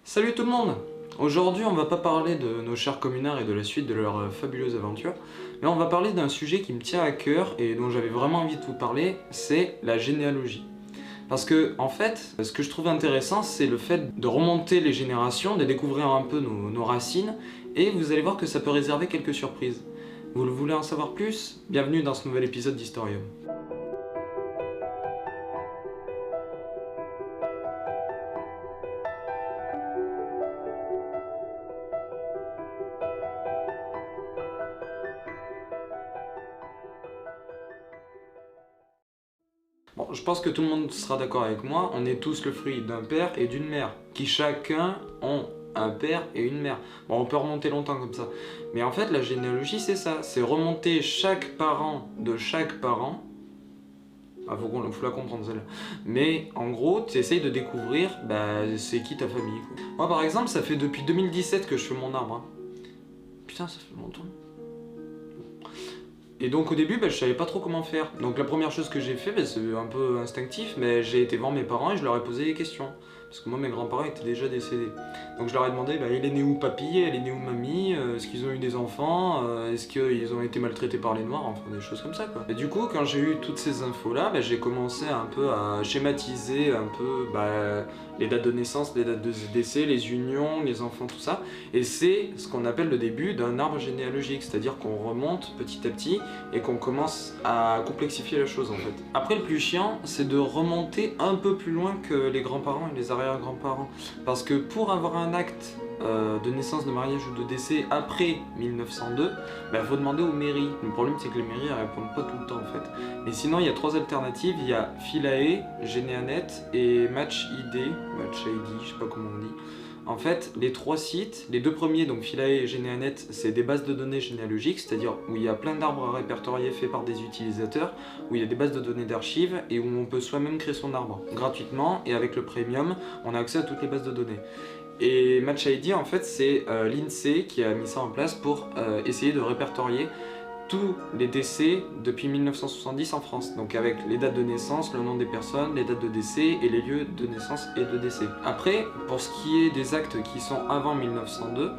Salut tout le monde! Aujourd'hui on va pas parler de nos chers communards et de la suite de leur fabuleuse aventure, mais on va parler d'un sujet qui me tient à cœur et dont j'avais vraiment envie de vous parler, c'est la généalogie. Parce que, en fait, ce que je trouve intéressant, c'est le fait de remonter les générations, de découvrir un peu nos racines, et vous allez voir que ça peut réserver quelques surprises. Vous voulez en savoir plus? Bienvenue dans ce nouvel épisode d'Historium. Bon, je pense que tout le monde sera d'accord avec moi, on est tous le fruit d'un père et d'une mère, qui chacun ont un père et une mère. Bon, on peut remonter longtemps comme ça. Mais en fait, la généalogie, c'est ça, c'est remonter chaque parent de chaque parent. Ah, faut la comprendre celle-là. Mais en gros, tu essayes de découvrir, c'est qui ta famille, quoi. Moi, par exemple, ça fait depuis 2017 que je fais mon arbre. Putain, ça fait longtemps. Et donc au début, je savais pas trop comment faire. Donc la première chose que j'ai fait, c'est un peu instinctif, mais j'ai été voir mes parents et je leur ai posé des questions. Parce que moi, mes grands-parents étaient déjà décédés. Donc je leur ai demandé, il est né où papy, elle est née où mamie, est-ce qu'ils ont eu des enfants, est-ce qu'ils ont été maltraités par les noirs, enfin des choses comme ça quoi. Et du coup, quand j'ai eu toutes ces infos-là, j'ai commencé un peu à schématiser un peu les dates de naissance, les dates de décès, les unions, les enfants, tout ça. Et c'est ce qu'on appelle le début d'un arbre généalogique, c'est-à-dire qu'on remonte petit à petit et qu'on commence à complexifier la chose en fait. Après, le plus chiant, c'est de remonter un peu plus loin que les grands-parents et les arrière-grands-parents. Parce que pour avoir un acte de naissance, de mariage ou de décès après 1902, faut demander aux mairies. Le problème, c'est que les mairies elles répondent pas tout le temps en fait. Mais sinon, il y a trois alternatives. Il y a Philae, Généanet et Match-ID, je sais pas comment on dit. En fait, les trois sites, les deux premiers, donc Philae et Généanet, c'est des bases de données généalogiques, c'est-à-dire où il y a plein d'arbres répertoriés faits par des utilisateurs, où il y a des bases de données d'archives et où on peut soi-même créer son arbre gratuitement, et avec le premium, on a accès à toutes les bases de données. Et MatchID, en fait, c'est l'INSEE qui a mis ça en place pour essayer de répertorier tous les décès depuis 1970 en France, donc avec les dates de naissance, le nom des personnes, les dates de décès et les lieux de naissance et de décès. Après, pour ce qui est des actes qui sont avant 1902,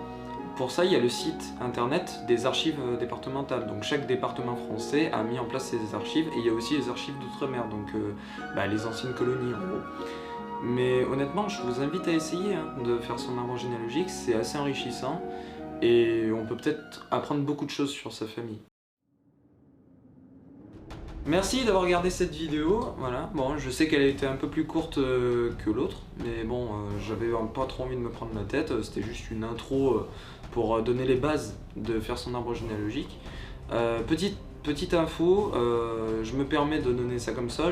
pour ça il y a le site internet des archives départementales, donc chaque département français a mis en place ses archives, et il y a aussi les archives d'outre-mer, donc les anciennes colonies en gros. Mais honnêtement, je vous invite à essayer de faire son arbre généalogique, c'est assez enrichissant, et on peut peut-être apprendre beaucoup de choses sur sa famille. Merci d'avoir regardé cette vidéo, voilà, bon je sais qu'elle a été un peu plus courte que l'autre, mais bon j'avais pas trop envie de me prendre la tête, c'était juste une intro pour donner les bases de faire son arbre généalogique. Petite info, je me permets de donner ça comme ça,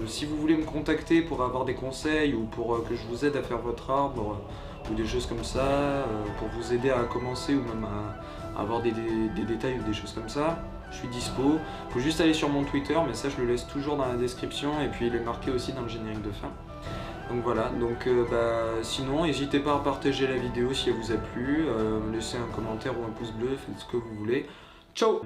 si vous voulez me contacter pour avoir des conseils ou pour que je vous aide à faire votre arbre ou des choses comme ça, pour vous aider à commencer ou même à avoir des détails ou des choses comme ça, je suis dispo. Faut juste aller sur mon Twitter, mais ça je le laisse toujours dans la description et puis il est marqué aussi dans le générique de fin. Donc voilà, sinon n'hésitez pas à partager la vidéo si elle vous a plu, laissez un commentaire ou un pouce bleu, faites ce que vous voulez. Ciao!